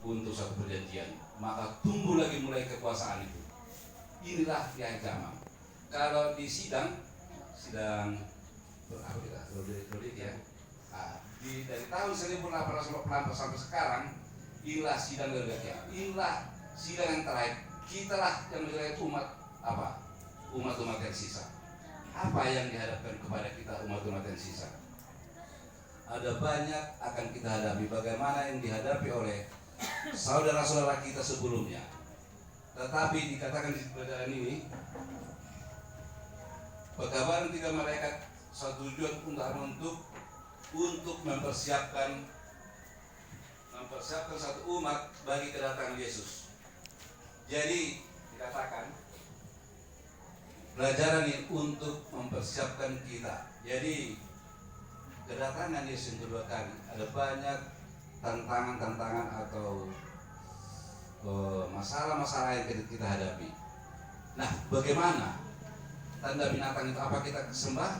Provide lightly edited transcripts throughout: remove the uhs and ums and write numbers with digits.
untuk satu perjanjian, maka tumbuh lagi mulai kekuasaan itu. Inilah di akhir zaman. Kalau di sidang apa kita ya, dari tahun 1880 sampai sekarang, inilah sidang Laodikia. Inilah sidang yang terakhir. Kitalah yang menjadi umat-umat yang sisa. Apa yang dihadapkan kepada kita umat-umat yang sisa? Ada banyak akan kita hadapi. Bagaimana yang dihadapi oleh saudara-saudara kita sebelumnya. Tetapi dikatakan di pelajaran ini, pekabaran 3 malaikat satu tujuan untuk mempersiapkan satu umat bagi kedatangan Yesus. Jadi dikatakan pelajaran ini untuk mempersiapkan kita. Jadi kedatangan Yesus yang kedua kali ada banyak tantangan atau masalah-masalah yang kita hadapi. Nah, bagaimana tanda binatang itu? Apa kita sembah?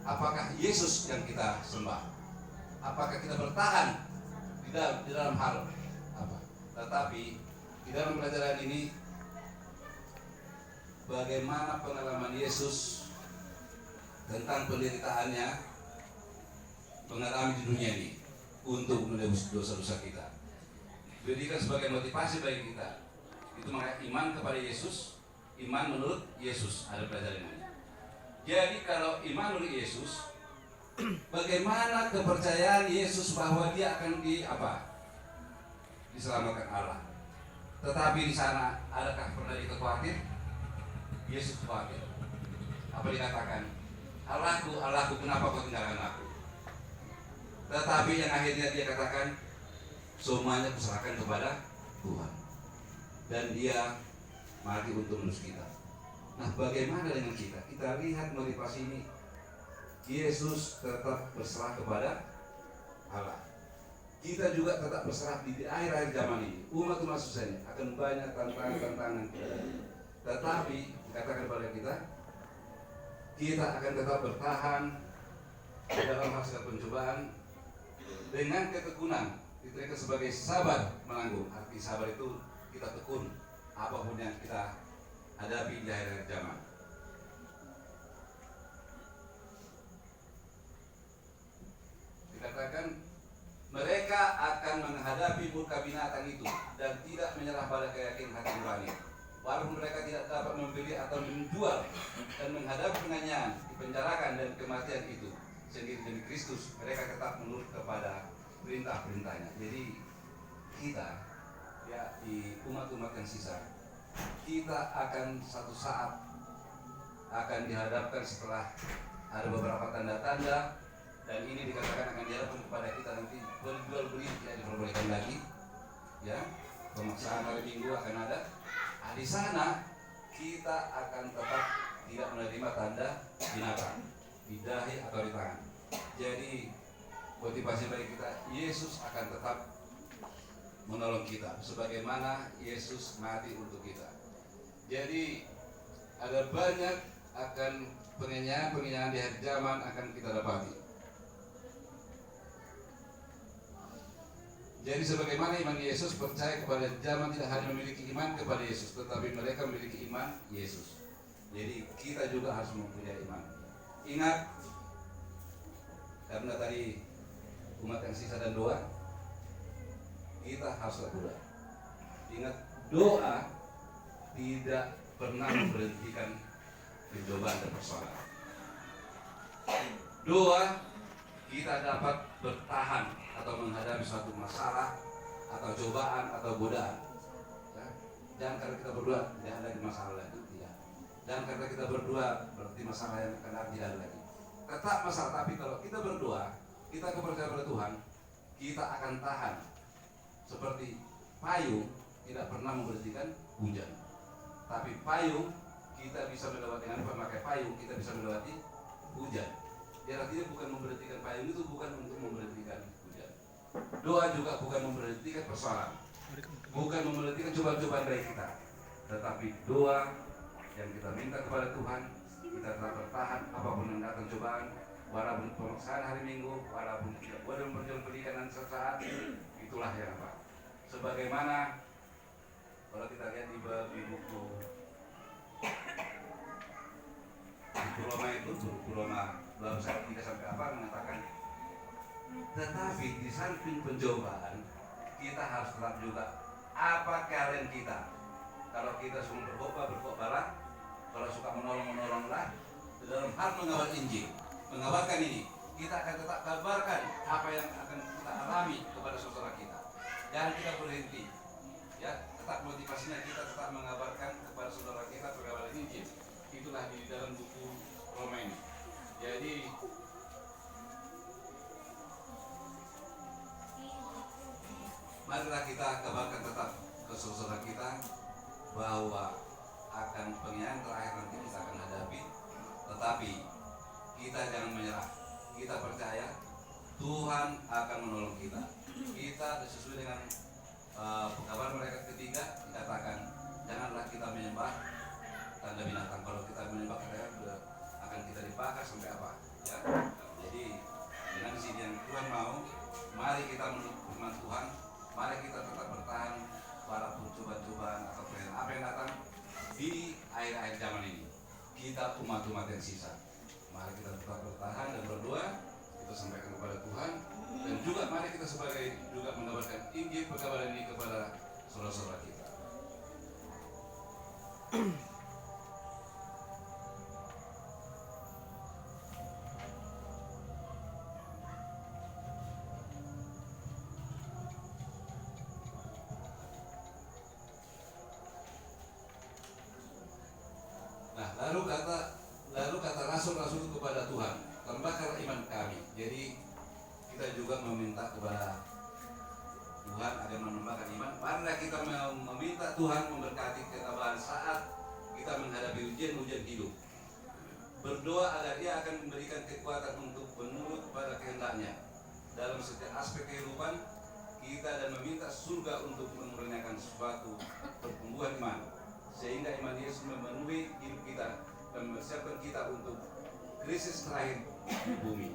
Apakah Yesus yang kita sembah? Apakah kita bertahan di dalam hal apa? Tetapi di dalam pelajaran ini, bagaimana pengalaman Yesus tentang penderitaannya mengalami di dunia ini untuk menebus dosa-dosa kita. Jadikan sebagai motivasi bagi kita. Itu makanya iman kepada Yesus, iman menurut Yesus, ada pelajaran ini. Jadi kalau iman menurut Yesus, bagaimana kepercayaan Yesus bahwa dia akan diselamatkan Allah. Tetapi di sana adakah pernah kita khawatir? Yesus khawatir. Apa dikatakan? Allahku, Allahku, kenapa kau tinggalkan aku? Tetapi yang akhirnya dia katakan, semuanya kuserahkan kepada Tuhan. Dan dia mati untuk menebus kita. Nah, bagaimana dengan kita? Kita lihat motivasi ini. Yesus tetap berserah kepada Allah. Kita juga tetap berserah di akhir-akhir zaman ini. Umat-umat susah ini akan banyak tantangan. Tetapi dikatakan kepada kita akan tetap bertahan dalam hasil pencobaan dengan ketekunan. Kita sebagai sabar menanggung. Arti sabar itu kita tekun apapun yang kita hadapi di akhir zaman. Dikatakan mereka akan menghadapi murka binatang itu dan tidak menyerah pada keyakinan hati nurani. Walaupun mereka tidak dapat membeli atau menjual dan menghadapi penganiayaan, dipenjarakan dan kematian itu sendiri demi Kristus, mereka tetap menurut kepada perintah-perintahnya. Jadi kita ya di umat-umat yang sisa, kita akan satu saat akan dihadapkan setelah ada beberapa tanda-tanda, dan ini dikatakan akan dihadapkan kepada kita nanti jual beli tidak diperbolehkan lagi, ya, pemaksaan hari Minggu akan ada. Nah, di sana kita akan tetap tidak menerima tanda binatang di dahi atau di tangan. Jadi motivasi bagi kita, Yesus akan tetap menolong kita sebagaimana Yesus mati untuk kita. Jadi ada banyak akan penganiayaan di akhir zaman akan kita dapati. Jadi sebagaimana iman Yesus, percaya kepada zaman tidak hanya memiliki iman kepada Yesus, tetapi mereka memiliki iman Yesus. Jadi kita juga harus mempunyai iman. Ingat, karena tadi umat yang sisa dan doa, kita harus berdoa. Ingat, doa tidak pernah memberhentikan pencobaan dan persoalan. Doa kita dapat bertahan atau menghadapi suatu masalah atau cobaan atau godaan. Ya. Jangan karena kita berdoa tidak ada lagi masalah lagi, tidak. Dan karena kita berdoa berarti masalah yang akan datang tidak ada lagi. Tetap masalah, tapi kalau kita berdoa, kita kepercayaan pada Tuhan, kita akan tahan. Seperti payung tidak pernah memberhentikan hujan. Tapi payung kita bisa melewati, dengan memakai payung kita bisa melewati hujan. Ya, artinya bukan memberhentikan payung itu bukan untuk memberhentikan hujan. Doa juga bukan memberhentikan persoalan, bukan memberhentikan cobaan-cobaan dari kita. Tetapi doa yang kita minta kepada Tuhan, kita tetap bertahan apapun yang datang cobaan, walaupun pemaksaan hari Minggu, walaupun tidak boleh berjuang belikan sesaat, itulah yang apa sebagaimana kalau kita lihat di buku Roma itu, buku Roma 3 sampai 4 mengatakan, tetapi di samping pencobaan kita harus tetap juga apa keahlian kita. Kalau kita suka berkhotbah, kalau suka menolonglah dalam hal mengawal Injil, mengabarkan ini, kita akan tetap kabarkan apa yang akan kita alami kepada saudara kita. Jangan kita berhenti, ya, tetap motivasinya kita tetap mengabarkan kepada saudara kita pengabaran Injil. Itulah di dalam buku Roma ini. Jadi marilah kita kabarkan tetap ke saudara kita bahwa akan penghianat terakhir nanti kita akan hadapi, tetapi kita jangan menyerah. Kita percaya Tuhan akan menolong kita. Kita sesuai dengan kabar mereka ketiga dikatakan, janganlah kita menyembah tanda binatang. Kalau kita menyembah tanda akan kita dibakar sampai apa, ya. Jadi dengan sini yang Tuhan mau, mari kita menurut firman Tuhan, mari kita tetap bertahan walaupun cobaan-cobaan atau apa yang datang di akhir-akhir zaman ini. Kita umat-umat yang sisa, mari kita tetap bertahan dan berdoa, kita sampaikan kepada Tuhan, dan juga mari kita sebagai juga mengabarkan Injil perkabaran ini kepada saudara-saudara kita. Nah, lalu kata rasul-rasul kepada Tuhan, tambahkanlah iman kami. Jadi kita juga meminta kepada Tuhan agar menambahkan iman. Marilah kita meminta Tuhan memberkati ketabahan saat kita menghadapi ujian-ujian hidup. Berdoa agar Dia akan memberikan kekuatan untuk menurut kepada kehendaknya dalam setiap aspek kehidupan kita, dan meminta surga untuk memperlihatkan suatu pertumbuhan iman, sehingga iman Yesus memenuhi hidup kita dan mempersiapkan kita untuk krisis terakhir di bumi.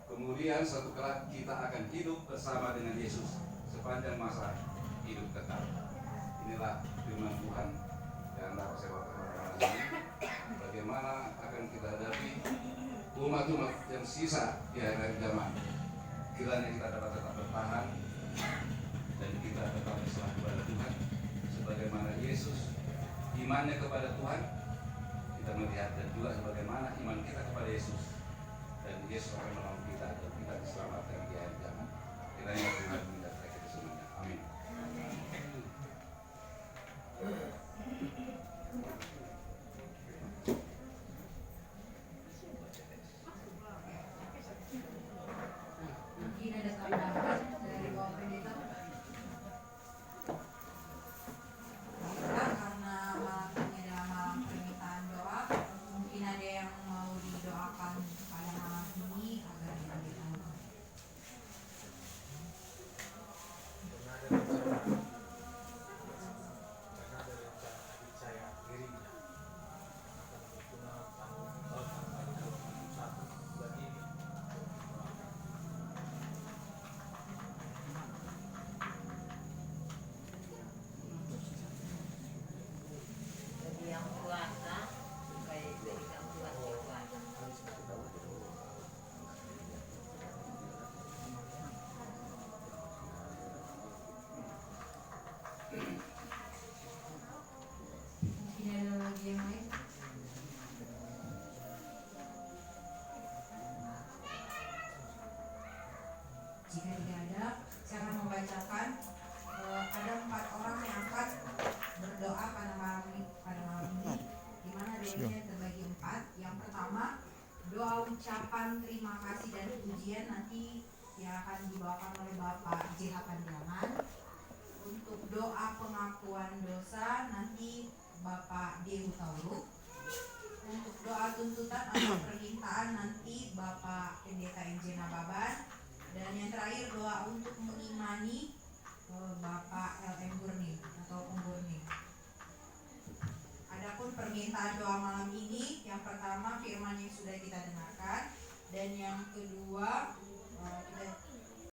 Kemudian suatu kelak kita akan hidup bersama dengan Yesus sepanjang masa hidup kekal. Inilah firman Tuhan yang dapat saya bawakan ini. Bagaimana akan kita hadapi umat-umat yang sisa di akhir zaman. Kiranya kita dapat tetap bertahan dan kita tetap berserah kepada Tuhan, sebagaimana Yesus imannya kepada Tuhan kita melihat, dan juga sebagaimana iman kita kepada Yesus, dan Yesus akan menolong kita dan kita diselamatkan di akhir zaman. Kiranya Tuhan menyertai kita semuanya. Amin. Mungkin ada tambahan dari Bapak Pendeta. Karena malam ini adalah malam permintaan doa, mungkin ada yang mau didoakan pada malam ini agar diberkati. Bagi yang puasa supaya diberikan buat yang puasa. Mungkin ada lagi yang lain. Jika tidak ada, cara membacakan ada 4 orang yang akan berdoa pada malam ini, di mana doanya terbagi 4. Yang pertama, doa ucapan terima kasih dan pujian nanti yang akan dibawakan oleh Bapak J.H. Panjangan. Untuk doa pengakuan dosa nanti Bapak D. Hutauruk. Untuk doa tuntutan atau permintaan nanti Bapak Pendeta N.J. Nababan. Dan yang terakhir doa untuk mengimani Bapak L.M. Burning atau Pemburning. Adapun permintaan doa malam ini, yang pertama firman yang sudah kita dengarkan, dan yang kedua